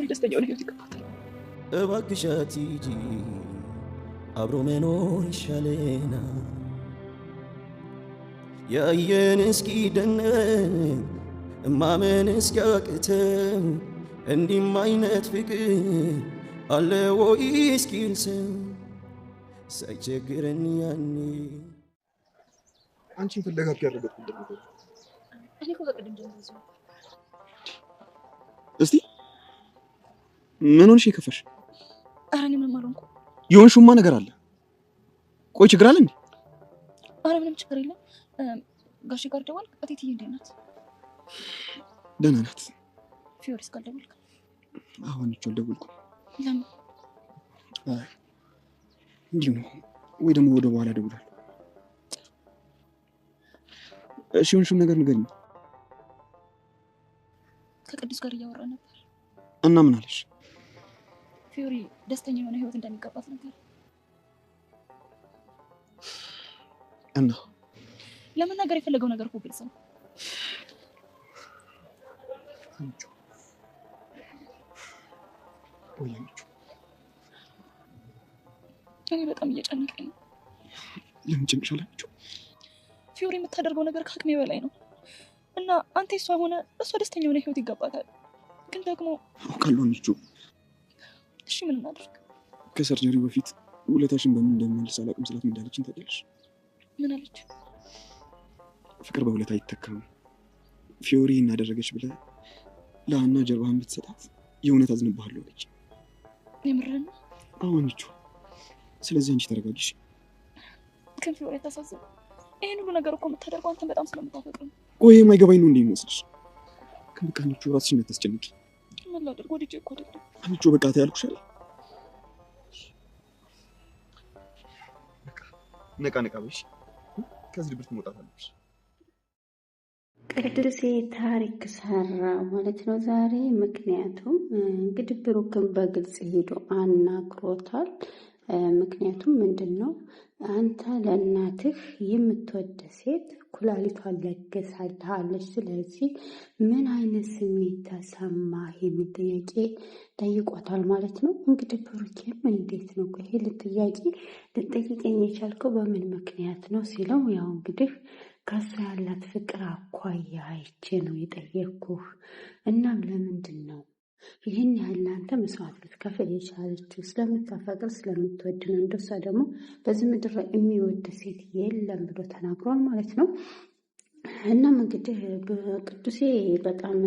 ደስተኛ ሆነ ህይወት ይገባታል። እባክሽ አትሂጂ አብሮ መኖር ይሻለናል ያየን እስኪደነቅ ማመን እስኪያቅተን እንዲህም አይነት ፍቅር አለ ወይ እስኪል ሰው ሳይቸግረን ያኔ አንቺን ፍለጋ ያደረገው ምንድን ነው? እኔ እኮ በቅድም ጀምሮ እዚህ ነው። እስቲ ምን ሆንሽ የከፈሽ? ኧረ እኔ ምንም አልሆንኩም። የሆንሽማ ነገር አለ። ቆይ ችግር አለ እንዴ? ኧረ ምንም ችግር የለም። ጋሼ ጋር ደወልክ? እቴትዬ እንዴት ናት? ደህና ናት። ፊዮሪስ ጋር ደወልክ? አሁን አልደወልኩም። ለምን? እንዲሁ ነው ወይ ደግሞ ወደ በኋላ እደውላለሁ። እሺ የሆንሽውን ነገር ንገሪኝ። ከቅዱስ ጋር እያወራ ነበር። እና ምን አለሽ? ፊዮሪ ደስተኛ የሆነ ህይወት እንደሚገባት ነገር። እና ለመናገር የፈለገው ነገር እኮ ግልጽ ነው። እኔ በጣም እየጨነቀኝ ነው። ለምን ጭንቅሻል? ፊዮሪ የምታደርገው ነገር ከአቅሜ በላይ ነው እና አንተ እሷ ሆነ እሷ ደስተኛ የሆነ ህይወት ይገባታል። ግን ደግሞ አውቃለሁ እንጂ እሺ ምን እናድርግ? ከሰርጀሪ በፊት ውለታሽን በምን እንደምመልስ አላውቅም ስላት ምን እንዳለችኝ ታውቂያለሽ? ምን አለች? ፍቅር በውለታ አይተካም። ፊዮሪ እናደረገች ብለህ ለአና ጀርባህን ብትሰጣት የእውነት አዝንብሃለሁ አለች። የምርህን ነው? አሁን እቹ ስለዚህ አንቺ ተረጋጊሽ። ግን ፊዮሪ ታሳዝን። ይሄን ሁሉ ነገር እኮ የምታደርገው አንተን በጣም ስለምታፈቅር ነው። ቆይ የማይገባኝ ነው እንዴ ይመስልሽ? ግን በቃ አንቺ ራስሽን አታስጨንቂ። ምን ላድርግ? ወዲጄ እኮ አይደለም። አንቺ በቃ ታያልኩሽ አይደል? ነቃ ነቃ በሽ። ከዚህ ድብርት መውጣት አለብሽ። ቅዱሴ ታሪክ ሰራ ማለት ነው ዛሬ። ምክንያቱም እንግዲህ ብሩክን በግልጽ ሄዶ አናግሮታል። ምክንያቱም ምንድን ነው አንተ ለእናትህ የምትወድ ሴት ኩላሊቷን ለግሳለች። ስለዚህ ምን አይነት ስሜት ተሰማህ የሚል ጥያቄ ጠይቆታል ማለት ነው። እንግዲህ ብሩኬም እንዴት ነው ይሄ ጥያቄ ልጠይቀኝ የቻልከው በምን ምክንያት ነው ሲለው፣ ያው እንግዲህ ከሷ ያላት ፍቅር አኳያ አይቼ ነው የጠየቅኩህ። እናም ለምንድን ነው ይህን ያህል አንተ መስዋዕት ልትከፍል የቻለችው? ስለምታፈቅር ስለምትወድ ነው። እንደሷ ደግሞ በዚህ ምድር ላይ የሚወድ ሴት የለም ብሎ ተናግሯል ማለት ነው። እናም እንግዲህ ቅዱሴ በጣም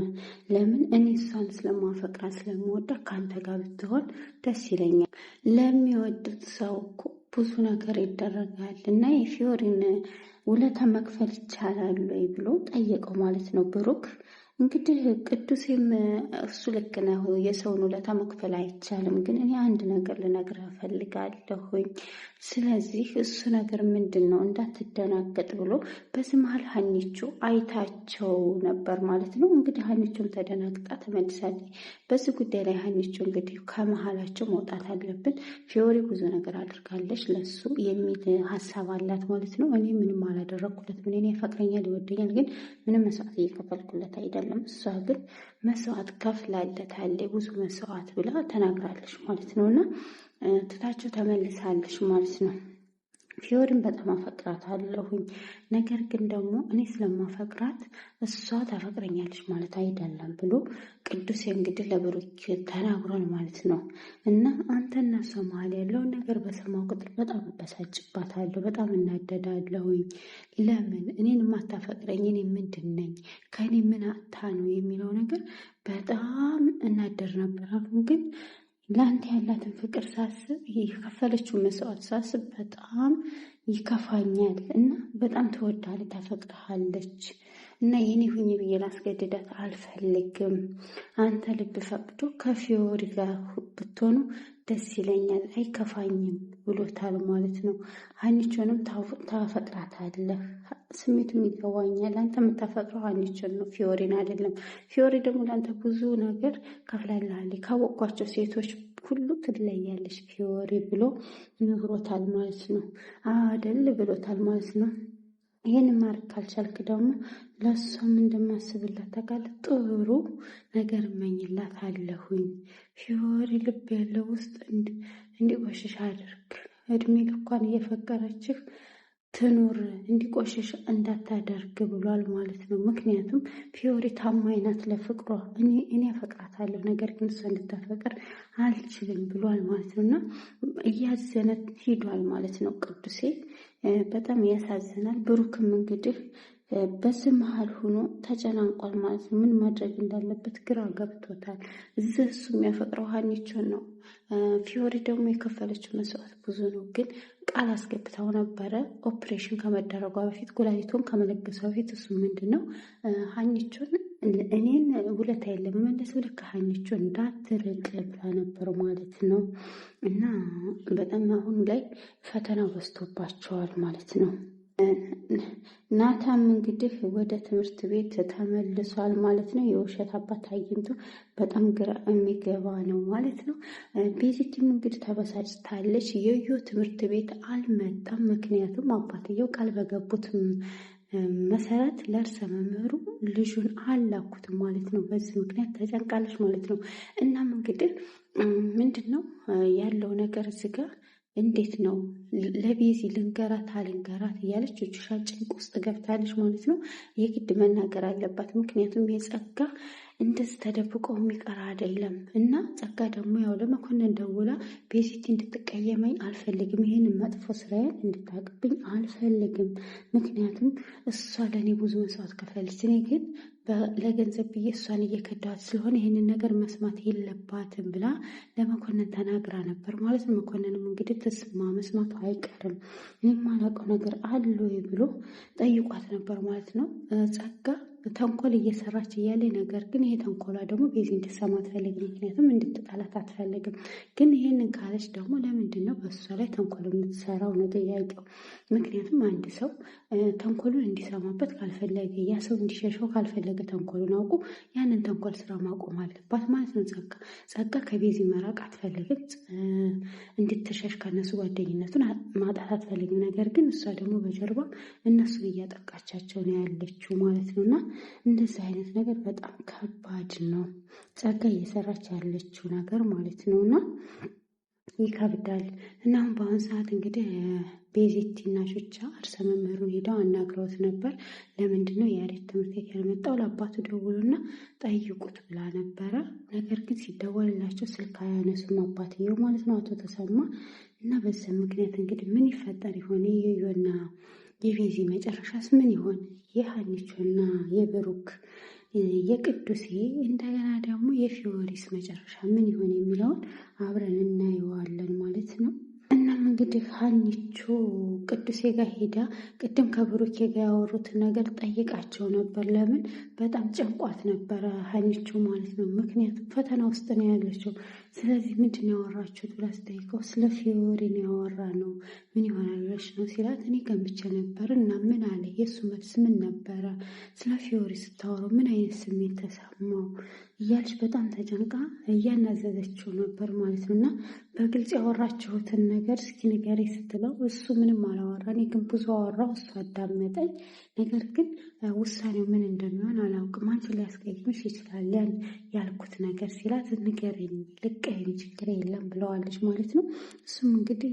ለምን እኔ እሷን ስለማፈቅራት ስለምወዳት ከአንተ ጋር ብትሆን ደስ ይለኛል። ለሚወዱት ሰው እኮ ብዙ ነገር ይደረጋል እና የፊዮሪን ውለታ መክፈል ይቻላል ወይ ብሎ ጠየቀው ማለት ነው ብሩክ። እንግዲህ ቅዱሴም እሱ ልክ ነው፣ የሰውን ውለታ መክፈል አይቻልም። ግን እኔ አንድ ነገር ልነግርህ እፈልጋለሁኝ። ስለዚህ እሱ ነገር ምንድን ነው እንዳትደናገጥ ብሎ በዚህ መሀል ሀኒቹ አይታቸው ነበር ማለት ነው። እንግዲህ ሀኒቹም ተደናግጣ ተመልሳለች። በዚህ ጉዳይ ላይ ሀኒቹ እንግዲህ ከመሀላቸው መውጣት አለብን፣ ፊዮሪ ብዙ ነገር አድርጋለች ለሱ የሚል ሀሳብ አላት ማለት ነው። እኔ ምንም አላደረግኩለትም፣ እኔ ያፈቅረኛል ይወደኛል፣ ግን ምንም መስዋዕት እየከፈልኩለት አይደለም። እሷ ግን መስዋዕት ከፍላለታለች፣ ብዙ መስዋዕት ብላ ተናግራለች ማለት ነው። እና ትታቸው ተመልሳለች ማለት ነው። ፊዮሪን በጣም አፈቅራታለሁኝ፣ ነገር ግን ደግሞ እኔ ስለማፈቅራት እሷ ታፈቅረኛለች ማለት አይደለም ብሎ ቅዱሴ እንግዲህ ለብሩክ ተናግሯል ማለት ነው። እና አንተና እሷ መሀል ያለውን ነገር በሰማው ቁጥር በጣም እበሳጭባታለሁ፣ በጣም እናደዳለሁኝ። ለምን እኔን የማታፈቅረኝ እኔ ምንድን ነኝ? ከእኔ ምን አታ ነው የሚለው ነገር በጣም እናደር ነበር። አሁን ግን ለአንተ ያላትን ፍቅር ሳስብ የከፈለችው መስዋዕት ሳስብ በጣም ይከፋኛል። እና በጣም ትወዳለች፣ ታፈቅርሃለች እና የኔ ሁኝ ብዬ ላስገድዳት አልፈልግም። አንተ ልብ ፈቅዶ ከፊዮሪ ጋር ብትሆኑ ደስ ይለኛል፣ አይከፋኝም ብሎታል ማለት ነው። ሀኒቾንም ታፈቅራታለህ፣ ስሜቱም ይገባኛል። አንተ የምታፈቅረው ሀኒቾን ነው፣ ፊዮሪን አይደለም። ፊዮሪ ደግሞ ለአንተ ብዙ ነገር ከፍላለች፣ ካወቅኳቸው ሴቶች ሁሉ ትለያለች ፊዮሪ ብሎ ነግሮታል ማለት ነው። አደል ብሎታል ማለት ነው። ይህን ማድረግ ካልቻልክ ደግሞ ለእሷም እንደማስብላት ታውቃለህ። ጥሩ ነገር እመኝላት አለሁኝ። ፊዮሪ ልብ ያለው ውስጥ እንዲቆሽሽ አድርግ። እድሜ ልኳን እየፈቀረችህ ትኑር፣ እንዲቆሽሽ እንዳታደርግ ብሏል ማለት ነው። ምክንያቱም ፊዮሪ ታማኝ ናት ለፍቅሯ። እኔ አፈቅራታለሁ፣ ነገር ግን እሷ እንድታፈቅር አልችልም ብሏል ማለት ነው። እና እያዘነ ሂዷል ማለት ነው ቅዱሴ። በጣም ያሳዝናል። ብሩክም እንግዲህ በዚህ መሀል ሆኖ ተጨናንቋል ማለት ነው። ምን ማድረግ እንዳለበት ግራ ገብቶታል። እዚህ እሱ የሚያፈቅረው ሀኒቾን ነው። ፊዮሪ ደግሞ የከፈለችው መስዋዕት ብዙ ነው። ግን ቃል አስገብታው ነበረ ኦፕሬሽን ከመደረጓ በፊት፣ ኩላሊቱን ከመለገሷ በፊት እሱ ምንድን ነው ሀኒቾን እኔን ውለታ የለም መለስ ብለህ ከሀኒቾ እንዳትርቅ ብላ ነበር ማለት ነው። እና በጣም አሁን ላይ ፈተና በዝቶባቸዋል ማለት ነው። ናታም እንግዲህ ወደ ትምህርት ቤት ተመልሷል ማለት ነው። የውሸት አባት አግኝቶ በጣም ግራ የሚገባ ነው ማለት ነው። ቤዚቲም እንግዲህ ተበሳጭታለች። የዩ ትምህርት ቤት አልመጣም። ምክንያቱም አባትየው ቃል በገቡት መሰረት ለእርሰ መምህሩ ልጁን አላኩትም ማለት ነው። በዚህ ምክንያት ተጨንቃለች ማለት ነው። እናም እንግዲህ ምንድን ነው ያለው ነገር እዚህ ጋር እንዴት ነው ለቤዚ ልንገራት አልንገራት እያለች እጁሻ ጭንቅ ውስጥ ገብታለች ማለት ነው። የግድ መናገር አለባት። ምክንያቱም የጸጋ እንደዚህ ተደብቆ የሚቀር አይደለም እና ጸጋ ደግሞ ያው ለመኮንን ደውላ ቤዚቲ እንድትቀየመኝ አልፈልግም፣ ይህንን መጥፎ ስራዬን እንድታቅብኝ አልፈልግም። ምክንያቱም እሷ ለእኔ ብዙ መስዋዕት ከፍላለች፣ እኔ ግን ለገንዘብ ብዬ እሷን እየከዳት ስለሆነ ይህንን ነገር መስማት የለባትም ብላ ለመኮንን ተናግራ ነበር ማለት ነው። መኮንንም እንግዲህ ትስማ መስማቱ አይቀርም፣ እኔም ማላውቀው ነገር አለ ብሎ ጠይቋት ነበር ማለት ነው። ጸጋ ተንኮል እየሰራች እያለ ነገር ግን ይሄ ተንኮሏ ደግሞ ቤዚ እንድትሰማ አትፈልግም። ምክንያቱም እንድትጣላት አትፈልግም። ግን ይሄንን ካለች ደግሞ ለምንድን ነው በእሷ ላይ ተንኮል የምትሰራው ነው ጥያቄው። ምክንያቱም አንድ ሰው ተንኮሉን እንዲሰማበት ካልፈለገ፣ ያ ሰው እንዲሸሸው ካልፈለገ ተንኮሉን አውቁ ያንን ተንኮል ስራ ማቆም አለባት ማለት ነው። ጸጋ ከቤዚ መራቅ አትፈልግም። እንድትሸሽ ከነሱ ጓደኝነቱን ማጣት አትፈልግም። ነገር ግን እሷ ደግሞ በጀርባ እነሱን እያጠቃቻቸው ነው ያለችው ማለት ነው። እና እንደዚህ አይነት ነገር በጣም ከባድ ነው ጸጋ እየሰራች ያለችው ነገር ማለት ነው። እና ይከብዳል። እና አሁን በአሁኑ ሰዓት እንግዲህ ቤዚቲ እና ሹቻ እርሰ መምህሩን ሄደው አናግረውት ነበር። ለምንድን ነው ያሬድ ትምህርት ቤት ያልመጣው? ለአባቱ ደውሉና ጠይቁት ብላ ነበረ። ነገር ግን ሲደወልላቸው ስልክ አያነሱም አባትየው ማለት ነው፣ አቶ ተሰማ። እና በዚህ ምክንያት እንግዲህ ምን ይፈጠር ይሆን? የዮና የቤዚ መጨረሻስ ምን ይሆን? የሀኒቾና የብሩክ የቅዱሴ እንደገና ደግሞ የፊዮሪስ መጨረሻ ምን ይሆን የሚለውን አብረን እናየዋለን ማለት ነው። እናም እንግዲህ ሀኒቾ ቅዱሴ ጋር ሄዳ ቅድም ከብሩኬ ጋር ያወሩትን ነገር ጠይቃቸው ነበር። ለምን በጣም ጨንቋት ነበረ ሀኒቾ ማለት ነው። ምክንያቱም ፈተና ውስጥ ነው ያለችው። ስለዚህ ምንድን ያወራችሁት ብላ ስጠይቀው ስለ ፊዮሪ ነው ያወራ ነው። ምን ይሆናል ብለሽ ነው ሲላት እኔ ገምቼ ነበር እና ምን አለ? የእሱ መልስ ምን ነበረ? ስለ ፊዮሪ ስታወራው ምን አይነት ስሜት ተሰማው እያልሽ በጣም ተጨንቃ እያናዘዘችው ነበር ማለት ነው። እና በግልጽ ያወራችሁትን ነገር እስኪ ንገረኝ ስትለው እሱ ምንም አላወራ፣ እኔ ግን ብዙ አወራው፣ እሱ አዳመጠኝ። ነገር ግን ውሳኔው ምን እንደሚሆን አላውቅም፣ አንቺ ሊያስቀይምሽ ይችላል ያልኩት ነገር ሲላት ንገረኝ፣ ልቀይም፣ ችግር የለም ብለዋለች ማለት ነው። እሱም እንግዲህ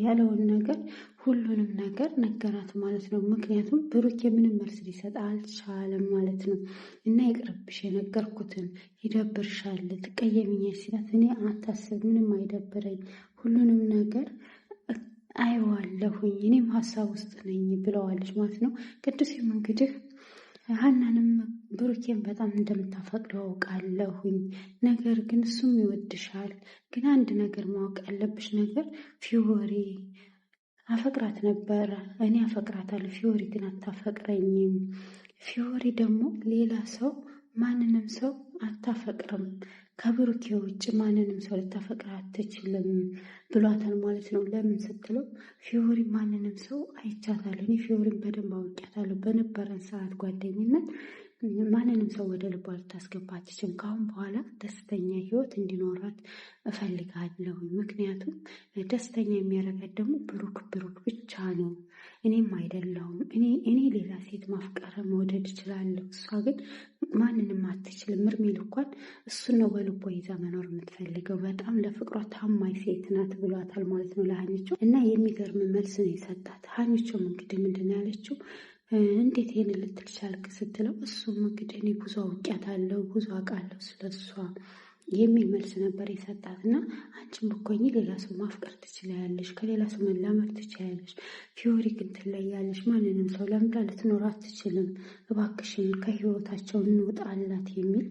ያለውን ነገር ሁሉንም ነገር ነገራት ማለት ነው። ምክንያቱም ብሩኬ ምንም መልስ ሊሰጥ አልቻለም ማለት ነው። እና ይቅርብሽ፣ የነገርኩትን ይደብርሻል፣ ትቀየምኛለሽ ሲላት እኔ አታስብ፣ ምንም አይደብረኝ፣ ሁሉንም ነገር አይዋለሁኝ፣ እኔም ሀሳብ ውስጥ ነኝ ብለዋለች ማለት ነው። ቅዱሴም እንግዲህ ሀናንም ብሩኬን በጣም እንደምታፈቅደው አውቃለሁኝ፣ ነገር ግን እሱም ይወድሻል። ግን አንድ ነገር ማወቅ ያለብሽ ነገር ፊዮሪ አፈቅራት ነበረ፣ እኔ አፈቅራታለሁ፣ ፊዮሪ ግን አታፈቅረኝም። ፊዮሪ ደግሞ ሌላ ሰው ማንንም ሰው አታፈቅርም፣ ከብሩኬ ውጭ ማንንም ሰው ልታፈቅር አትችልም ብሏታል ማለት ነው። ለምን ስትለው ፊዮሪ ማንንም ሰው አይቻታለሁ፣ እኔ ፊዮሪን በደንብ አውቂያታለሁ፣ በነበረን ሰዓት ጓደኝነት ማንንም ሰው ወደ ልቧ ልታስገባ አትችልም። ከአሁን በኋላ ደስተኛ ህይወት እንዲኖራት እፈልጋለሁ። ምክንያቱም ደስተኛ የሚያደርጋት ደግሞ ብሩክ ብቻ ነው፣ እኔም አይደለሁም። እኔ ሌላ ሴት ማፍቀር መውደድ እችላለሁ፣ እሷ ግን ማንንም አትችልም። እርሜል እንኳን እሱን ነው በልቧ ይዛ መኖር የምትፈልገው። በጣም ለፍቅሯ ታማኝ ሴት ናት ብሏታል ማለት ነው ለሀኒቾ። እና የሚገርም መልስ ነው የሰጣት። ሀኒቾም እንግዲህ ምንድን ነው ያለችው? እንዴት ይህን ልትል ቻልክ ስትለው፣ እሱም እንግዲህ እኔ ብዙ አውቄያታለሁ፣ ብዙ አውቃለሁ ስለሷ የሚል መልስ ነበር የሰጣት። እና አንቺም ብኮኝ ሌላ ሰው ማፍቀር ትችላለሽ፣ ከሌላ ሰው መላመድ ትችላለሽ፣ ፊዮሪ ግን ትለያለሽ፣ ማንንም ሰው ለምዳ ልትኖር አትችልም፣ እባክሽን ከህይወታቸው እንውጣላት የሚል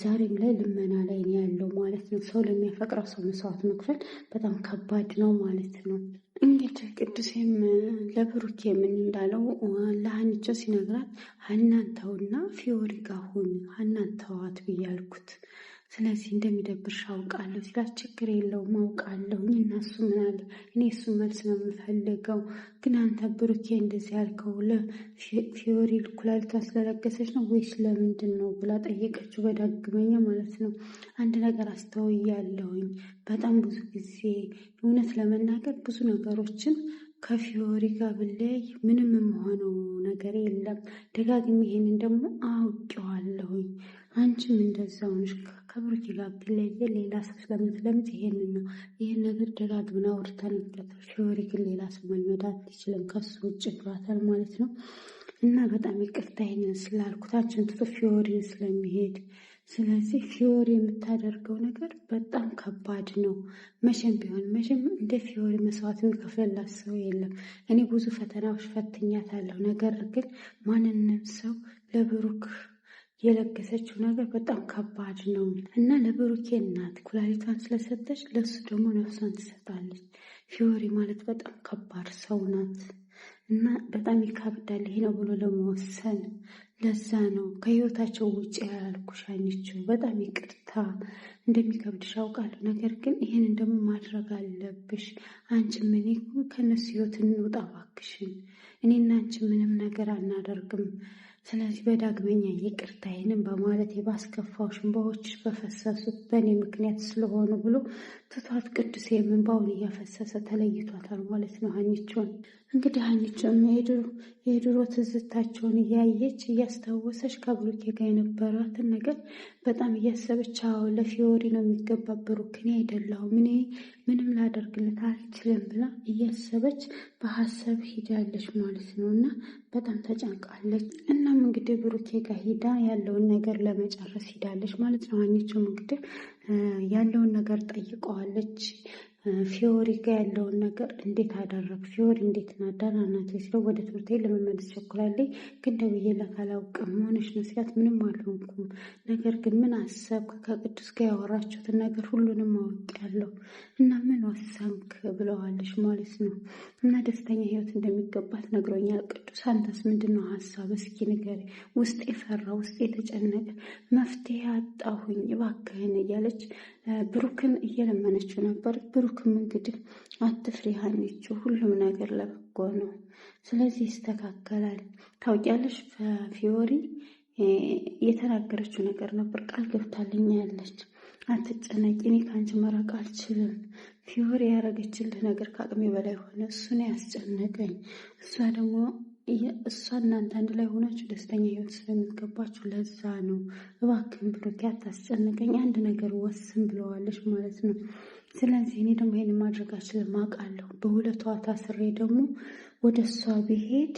ዛሬም ላይ ልመና ላይ ነው ያለው ማለት ነው። ሰው ለሚያፈቅረው ሰው መስዋዕት መክፈል በጣም ከባድ ነው ማለት ነው። እንግዲህ ቅዱሴም ለብሩኬ ምን እንዳለው ለሀኒቾ ሲነግራት ሀናን ተውና ፊዮሪ ጋር ሁን፣ ሀናን ተዋት ብያልኩት፣ ስለዚህ እንደሚደብርሽ አውቃለሁ ሲላት፣ ችግር የለውም አውቃለሁኝ። እና እሱ ምን አለ? እኔ እሱን መልስ ነው የምፈልገው፣ ግን አንተ ብሩኬ እንደዚህ ያልከው ለፊዮሪ ኩላሊቷን ስለለገሰች ነው ወይስ ለምንድን ነው ብላ ጠየቀችው፣ በዳግመኛ ማለት ነው። አንድ ነገር አስተውያለሁኝ፣ በጣም ብዙ ጊዜ እውነት ለመናገር ብዙ ነገሮችን ከፊዮሪ ጋር ብለይ ምንም የምሆነው ነገር የለም። ደጋግሜ ይሄንን ደግሞ አውቄዋለሁኝ። አንቺም እንደዛው ነሽ። ከብሩኬ ጋር ብለየ ሌላ ሰው ስለምትለምጥ ይሄንን ነው ይህን ነገር ደጋግመን አውርተንበታል። ፊዮሪ ግን ሌላ ሰው መልመድ አትችልም ከሱ ውጭ ብሏታል ማለት ነው። እና በጣም ይቅርታ ይሄንን ስላልኩት አንቺን ትቶ ፊዮሪን ስለሚሄድ። ስለዚህ ፊዮሪ የምታደርገው ነገር በጣም ከባድ ነው። መቼም ቢሆን መቼም እንደ ፊዮሪ መስዋዕት የሚከፍልላት ሰው የለም። እኔ ብዙ ፈተናዎች ፈትኛታለሁ። ነገር ግን ማንንም ሰው ለብሩክ የለገሰችው ነገር በጣም ከባድ ነው እና ለብሩኬ እናት ኩላሊቷን ስለሰጠች ለሱ ደግሞ ነፍሷን ትሰጣለች። ፊዮሪ ማለት በጣም ከባድ ሰው ናት እና በጣም ይከብዳል ይሄ ነው ብሎ ለመወሰን። ለዛ ነው ከህይወታቸው ውጭ ያላልኩሽ ሀኒቾ፣ በጣም ይቅርታ እንደሚከብድሽ አውቃለሁ። ነገር ግን ይህንን ደግሞ ማድረግ አለብሽ። አንቺ ምን ከነሱ ህይወት እንውጣ እባክሽን፣ እኔና አንቺ ምንም ነገር አናደርግም። ስለዚህ በዳግመኛ ይቅርታ ይህንን በማለት ባስከፋውሽ እንባዎችሽ በፈሰሱት በእኔ ምክንያት ስለሆኑ ብሎ ትቷት ቅዱሴ እንባውን እያፈሰሰ ተለይቷታል ማለት ነው ሀኒቾን። እንግዲህ ሀኒቾም የድሮ ትዝታቸውን እያየች እያስታወሰች ከብሩኬ ጋር የነበራትን ነገር በጣም እያሰበች፣ አዎ ለፊዮሪ ነው የሚገባ ብሩክ፣ እኔ አይደለሁም፣ እኔ ምንም ላደርግለት አልችልም ብላ እያሰበች በሀሳብ ሂዳለች ማለት ነው። እና በጣም ተጨንቃለች። እናም እንግዲህ ብሩኬ ጋር ሂዳ ያለውን ነገር ለመጨረስ ሂዳለች ማለት ነው። ሀኒቾም እንግዲህ ያለውን ነገር ጠይቀዋለች። ፊዮሪ ጋር ያለውን ነገር እንዴት አደረግ፣ ፊዮሪ እንዴት ናት፣ ደህና ናት ሲለው፣ ወደ ትምህርት ቤት ለመመለስ ቸኩላለች፣ ግን ደውዬላት አላውቅም ሆነች ነው ሲላት፣ ምንም አልሆንኩም፣ ነገር ግን ምን አሰብክ፣ ከቅዱስ ጋር ያወራችሁትን ነገር ሁሉንም አውቄያለሁ እና ምን ወሰንክ ብለዋለች ማለት ነው። እና ደስተኛ ህይወት እንደሚገባት ነግሮኛል ቅዱስ፣ አንተስ ምንድን ነው ሀሳብ? እስኪ ንገሪ። ውስጤ ፈራ፣ ውስጤ የተጨነቀ፣ መፍትሄ አጣሁኝ እባክህን እያለች ብሩክን እየለመነችው ነበር። ብሩክም እንግዲህ አትፍሪ ሀኒቾ፣ ሁሉም ነገር ለበጎ ነው፣ ስለዚህ ይስተካከላል። ታውቂያለሽ ፊዮሪ የተናገረችው ነገር ነበር፣ ቃል ገብታልኛ ያለች፣ አትጨነቂ፣ እኔ ከአንቺ መራቅ አልችልም። ፊዮሪ ያደረገችልህ ነገር ከአቅሜ በላይ ሆነ፣ እሱን ያስጨነቀኝ። እሷ እናንተ አንድ ላይ ሆናችሁ ደስተኛ ህይወት ስለሚገባችሁ ለዛ ነው። እባክህን ብሩኬ አታስጨንቀኝ፣ አንድ ነገር ወስን ብለዋለች ማለት ነው። ስለዚህ እኔ ደግሞ ይሄን ማድረግ አልችልም አውቃለሁ። በሁለቷ ታስሬ ደግሞ ወደ እሷ ብሄድ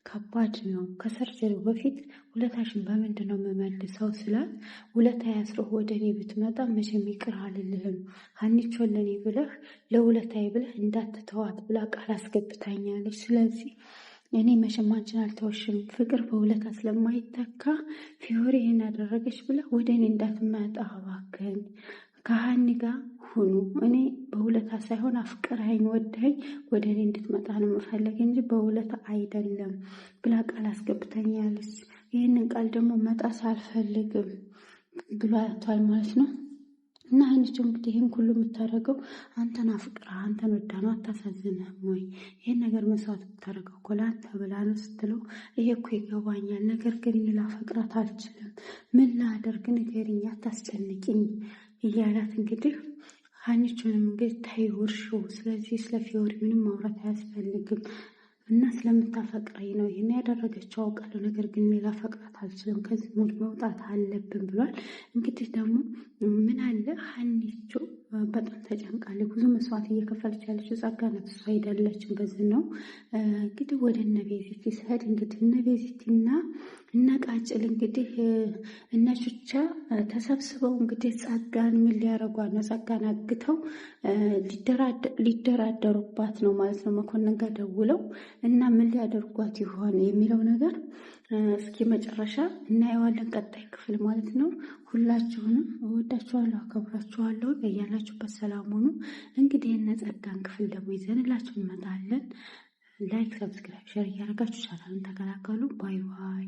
ከባድ ነው። ከሰርጀሪው በፊት ውለታሽን በምንድን ነው የምመልሰው ስላት፣ ውለታ ያስረህ ወደ እኔ ብትመጣ መቼም ይቅር አልልህም። ሀኒቾን ለእኔ ብለህ ለውለታዬ ብለህ እንዳትተዋት ብላ ቃል አስገብታኛለች። ስለዚህ እኔ መቼም አንቺን አልተወሽም፣ ፍቅር በውለታ ስለማይተካ ፊዮሪ ይህን ያደረገች ብለህ ወደ እኔ እንዳትመጣ እባክህን፣ ከሀኒ ጋር ሁኑ። እኔ በውለታ ሳይሆን አፍቅረኸኝ ወደኸኝ ወደ እኔ እንድትመጣ ነው የምፈለግ እንጂ በውለታ አይደለም ብላ ቃል አስገብታኛለች። ይህንን ቃል ደግሞ መጣስ አልፈልግም ብሏታል ማለት ነው። እና ሀኒቾ እንግዲህ ይህን ሁሉ የምታደርገው አንተን አፍቅራ አንተን ወዳ ነው። አታሳዝንህም ወይ? ይህን ነገር መስዋዕት የምታደርገው እኮ ለአንተ ብላ ነው ስትለው፣ ይሄ እኮ ይገባኛል፣ ነገር ግን ላፈቅራት አልችልም። ምን ላደርግ ንገሪኝ፣ አታስጨንቂኝ እያላት እንግዲህ ሀኒቾንም እንግዲህ ተይው እርሺው፣ ስለዚህ ስለ ፊዮሪ ምንም ማውራት አያስፈልግም እና ስለምታፈቅረኝ ነው ይህን ያደረገችው አውቃለሁ፣ ነገር ግን ሌላ ፈቅራት አልችልም፣ ከዚህ ሙድ መውጣት አለብን ብሏል። እንግዲህ ደግሞ ምን አለ ሀኒቾ በጣም ተጨንቃለች። ብዙ መስዋዕት እየከፈለች ያለችው ጸጋ ናት፣ እሷ አይደለችም። በዚህ ነው እንግዲህ ወደ እነ ቤዚቲ ስሄድ እንግዲህ እነ ቤዚቲና እነ ቃጭል እንግዲህ እነ ቹቻ ተሰብስበው እንግዲህ ጸጋን ምን ሊያረጓት ነው? ጸጋን አግተው ሊደራደሩባት ነው ማለት ነው። መኮንን ጋር ደውለው እና ምን ሊያደርጓት ይሆን የሚለው ነገር እስኪ መጨረሻ እናየዋለን፣ ቀጣይ ክፍል ማለት ነው። ሁላችሁንም እወዳችኋለሁ፣ አከብራችኋለሁ። በያላችሁበት ሰላም ሁኑ። እንግዲህ እነ ጸጋን ክፍል ደግሞ ይዘንላችሁ እንመጣለን። ላይክ፣ ሰብስክራይብ፣ ሼር እያደረጋችሁ ቻናሉን ተቀላቀሉ። ባይ ባይ።